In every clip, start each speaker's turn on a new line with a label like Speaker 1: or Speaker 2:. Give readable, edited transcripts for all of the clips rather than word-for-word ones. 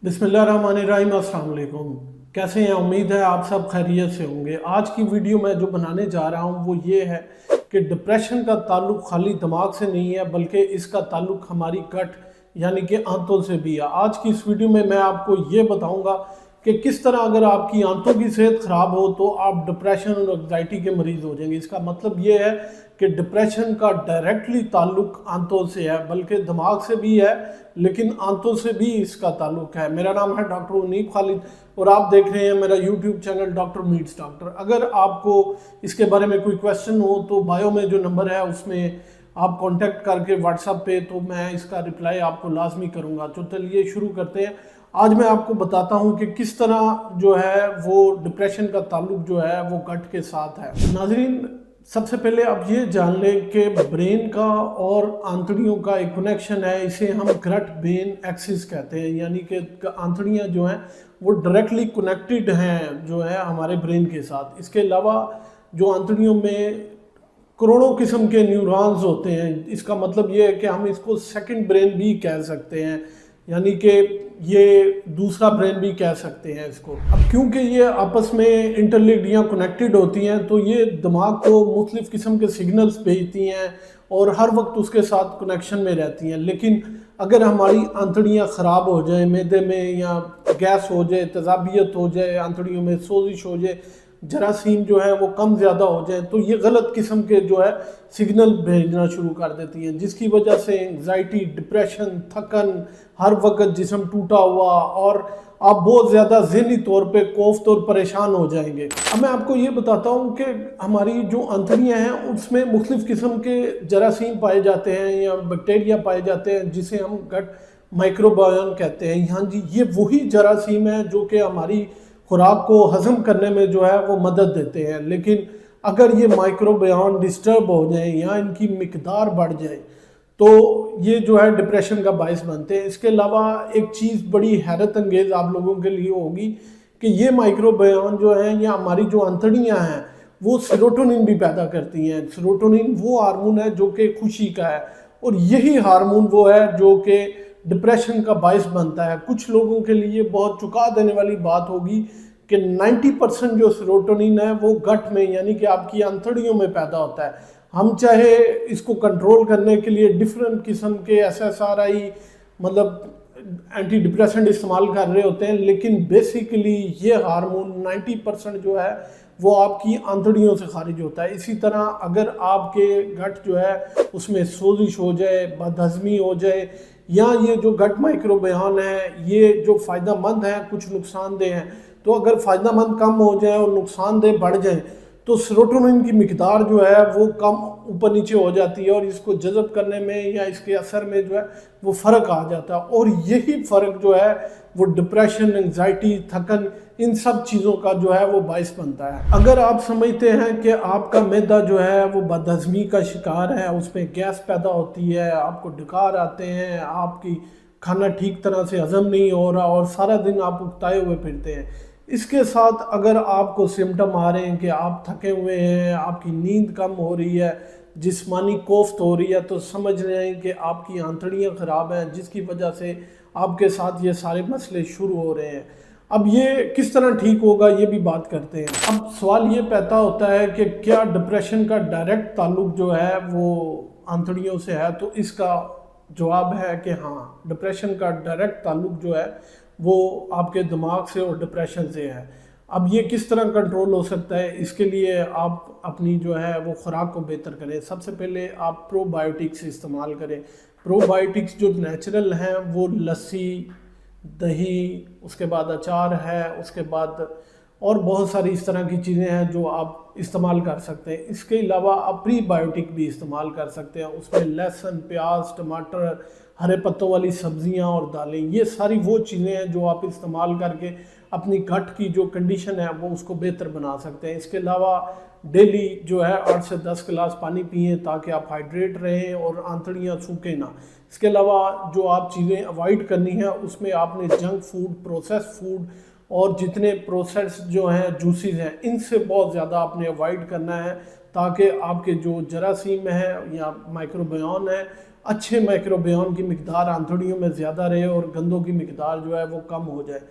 Speaker 1: बिस्मिल्लाहिर्रहमानिर्रहीम, अस्सलाम वालेकुम। कैसे हैं? उम्मीद है आप सब खैरियत से होंगे। आज की वीडियो मैं जो बनाने जा रहा हूं वो ये है कि डिप्रेशन का ताल्लुक खाली दिमाग से नहीं है, बल्कि इसका ताल्लुक हमारी गट यानी कि आंतों से भी है। आज की इस वीडियो में मैं आपको ये बताऊंगा कि किस तरह अगर आपकी आंतों की सेहत ख़राब हो तो आप डिप्रेशन और एंग्जाइटी के मरीज़ हो जाएंगे। इसका मतलब ये है कि डिप्रेशन का डायरेक्टली ताल्लुक आंतों से है, बल्कि दिमाग से भी है, लेकिन आंतों से भी इसका ताल्लुक है। मेरा नाम है डॉक्टर उनीब खालिद और आप देख रहे हैं मेरा YouTube channel doctor meets doctor. अगर आपको इसके बारे में कोई क्वेश्चन हो तो बायो में जो नंबर है उसमें आप कांटेक्ट करके व्हाट्सएप पे, तो मैं इसका रिप्लाई आपको लाजमी करूँगा। तो चलिए शुरू करते हैं। आज मैं आपको बताता हूँ कि किस तरह जो है वो डिप्रेशन का ताल्लुक जो है वो गट के साथ है। नाजरीन, सबसे पहले आप ये जान लें कि ब्रेन का और आंतड़ियों का एक कनेक्शन है, इसे हम गट ब्रेन एक्सिस कहते हैं। यानी कि आंतड़ियाँ जो हैं वो डायरेक्टली कनेक्टेड हैं जो है हमारे ब्रेन के साथ। इसके अलावा जो आंतड़ियों में करोड़ों किस्म के न्यूरॉन्स होते हैं, इसका मतलब ये है कि हम इसको सेकंड ब्रेन भी कह सकते हैं, यानी कि ये दूसरा ब्रेन भी कह सकते हैं इसको। अब क्योंकि ये आपस में इंटरलिंक्ड या कनेक्टेड होती हैं तो ये दिमाग को मुख्तलिफ किस्म के सिग्नल्स भेजती हैं और हर वक्त उसके साथ कनेक्शन में रहती हैं। लेकिन अगर हमारी आंतड़ियाँ ख़राब हो जाए, मैदे में या गैस हो जाए, तेज़ाबियत हो जाए, आंतड़ियों में सोजिश हो जाए, जरासीम जो है वो कम ज़्यादा हो जाए, तो ये गलत किस्म के जो है सिग्नल भेजना शुरू कर देती हैं, जिसकी वजह से एंग्जाइटी, डिप्रेशन, थकन, हर वक्त जिस्म टूटा हुआ और आप बहुत ज़्यादा ज़हनी तौर पे कोफ्त और परेशान हो जाएंगे। अब मैं आपको ये बताता हूँ कि हमारी जो आंतड़ियाँ हैं उसमें मुख्तलिफ किस्म के जरासीम पाए जाते हैं या बैक्टीरिया पाए जाते हैं, जिसे हम गट माइक्रोबायोम कहते हैं। हाँ जी, ये वही जरासीम है जो कि हमारी खुराक को हजम करने में जो है वो मदद देते हैं। लेकिन अगर ये माइक्रोबायोम डिस्टर्ब हो जाए या इनकी मिकदार बढ़ जाए तो ये जो है डिप्रेशन का बायस बनते हैं। इसके अलावा एक चीज़ बड़ी हैरत अंगेज आप लोगों के लिए होगी कि ये माइक्रोबायोम जो है या हमारी जो आंतड़ियाँ हैं वो सेरोटोनिन भी पैदा करती हैं। सेरोटोनिन वो हार्मोन है जो कि खुशी का है और यही हार्मोन वो है जो कि डिप्रेशन का बायस बनता है। कुछ लोगों के लिए बहुत चुका देने वाली बात होगी कि 90% जो सेरोटोनिन है वो गट में यानी कि आपकी आंतड़ियों में पैदा होता है। हम चाहे इसको कंट्रोल करने के लिए डिफरेंट किस्म के SSRI मतलब एंटी डिप्रेसेंट इस्तेमाल कर रहे होते हैं, लेकिन बेसिकली ये हार्मोन 90% जो है वो आपकी आंतड़ियों से खारिज होता है। इसी तरह अगर आपके गट जो है उसमें सोजिश हो जाए, बदहजमी हो जाए, या ये जो गट माइक्रोबायोम है ये जो फ़ायदेमंद है कुछ नुकसानदेह हैं, तो अगर फ़ायदेमंद कम हो जाए और नुकसानदेह बढ़ जाए तो सेरोटोनिन की मिकदार जो है वो कम ऊपर नीचे हो जाती है और इसको जज़ब करने में या इसके असर में जो है वो फ़र्क आ जाता है। और यही फ़र्क जो है वो डिप्रेशन, एंग्जाइटी, थकन, इन सब चीज़ों का जो है वो बायस बनता है। अगर आप समझते हैं कि आपका मैदा जो है वो बदहज़मी का शिकार है, उसमें गैस पैदा होती है, आपको डकार आते हैं, आपकी खाना ठीक तरह से हज़म नहीं हो रहा और सारा दिन आप उकताए हुए फिरते हैं, इसके साथ अगर आपको सिम्टम आ रहे हैं कि आप थके हुए हैं, आपकी नींद कम हो रही है, जिस्मानी कोफ्त हो रही है, तो समझ रहे हैं कि आपकी आंतड़ियाँ ख़राब हैं, जिसकी वजह से आपके साथ ये सारे मसले शुरू हो रहे हैं। अब ये किस तरह ठीक होगा ये भी बात करते हैं। अब सवाल ये पैदा होता है कि क्या डिप्रेशन का डायरेक्ट ताल्लुक जो है वो आंतड़ियों से है, तो इसका जवाब है कि हाँ, डिप्रेशन का डायरेक्ट ताल्लुक जो है वो आपके दिमाग से और डिप्रेशन से है। अब ये किस तरह कंट्रोल हो सकता है, इसके लिए आप अपनी जो है वो खुराक को बेहतर करें। सबसे पहले आप प्रोबायोटिक्स इस्तेमाल करें। प्रोबायोटिक्स जो नेचुरल हैं वो लस्सी, दही, उसके बाद अचार है, उसके बाद और बहुत सारी इस तरह की चीज़ें हैं जो आप इस्तेमाल कर सकते हैं। इसके अलावा आप प्रीबायोटिक भी इस्तेमाल कर सकते हैं। उसमें लहसुन, प्याज, टमाटर, हरे पत्तों वाली सब्जियां और दालें, ये सारी वो चीज़ें हैं जो आप इस्तेमाल करके अपनी गट की जो कंडीशन है वो उसको बेहतर बना सकते हैं। इसके अलावा डेली जो है 8 से 10 गिलास पानी पिएं ताकि आप हाइड्रेट रहें और आंतड़ियाँ सूखें ना। इसके अलावा जो आप चीज़ें अवॉइड करनी है उसमें आपने जंक फूड, प्रोसेस फूड और जितने प्रोसेस जो हैं जूसेस हैं, इनसे बहुत ज़्यादा आपने अवॉइड करना है ताकि आपके जो जरासीम है या माइक्रोबायोन है, अच्छे माइक्रोबायोन की मिकदार आंतड़ियों में ज़्यादा रहे और गंदों की मिकदार जो है वो कम हो जाए।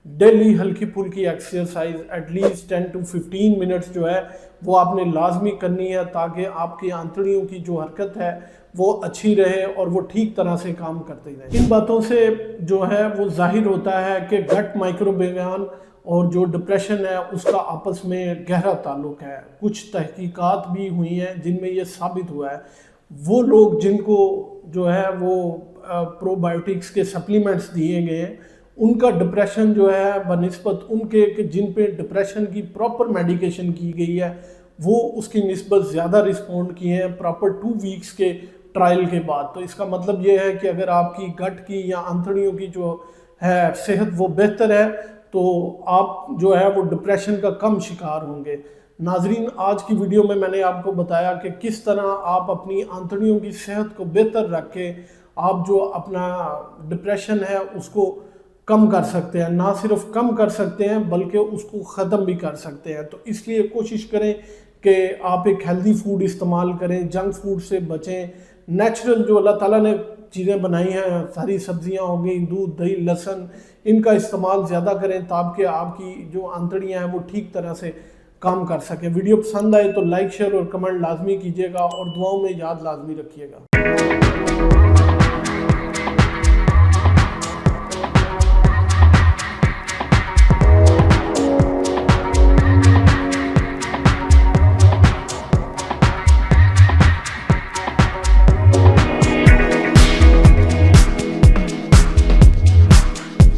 Speaker 1: डेली हल्की फुल्की एक्सरसाइज एटलीस्ट 10 to 15 मिनट्स जो है वो आपने लाजमी करनी है, ताकि आपकी आंतड़ियों की जो हरकत है वो अच्छी रहे और वो ठीक तरह से काम करते रहे। इन बातों से जो है वो जाहिर होता है कि गट माइक्रोबायोन और जो डिप्रेशन है उसका आपस में गहरा ताल्लुक है। कुछ तहकीकात भी हुई हैं जिनमें ये साबित हुआ है। वो लोग जिनको जो है वो प्रोबायोटिक्स के सप्लीमेंट्स दिए गए हैं, उनका डिप्रेशन जो है बनिस्बत उनके कि जिन पे डिप्रेशन की प्रॉपर मेडिकेशन की गई है वो उसकी निस्बत ज़्यादा रिस्पॉन्ड किए हैं प्रॉपर 2 वीक्स के ट्रायल के बाद। तो इसका मतलब ये है कि अगर आपकी गट की या आंतड़ियों की जो है सेहत वो बेहतर है तो आप जो है वो डिप्रेशन का कम शिकार होंगे। नाजरीन, आज की वीडियो में मैंने आपको बताया कि किस तरह आप अपनी आंतड़ियों की सेहत को बेहतर रख के आप जो अपना डिप्रेशन है उसको कम कर सकते हैं। ना सिर्फ कम कर सकते हैं बल्कि उसको ख़त्म भी कर सकते हैं। तो इसलिए कोशिश करें कि आप एक हेल्दी फूड इस्तेमाल करें, जंक फूड से बचें। नेचुरल जो अल्लाह ताला ने चीज़ें बनाई हैं, सारी सब्जियां हो गई, दूध दही लहसुन, इनका इस्तेमाल ज़्यादा करें ताकि आपकी जो आंतड़ियां हैं वो ठीक तरह से काम कर सकें। वीडियो पसंद आए तो लाइक शेयर और कमेंट लाजमी कीजिएगा और दुआओं में याद लाजमी रखिएगा।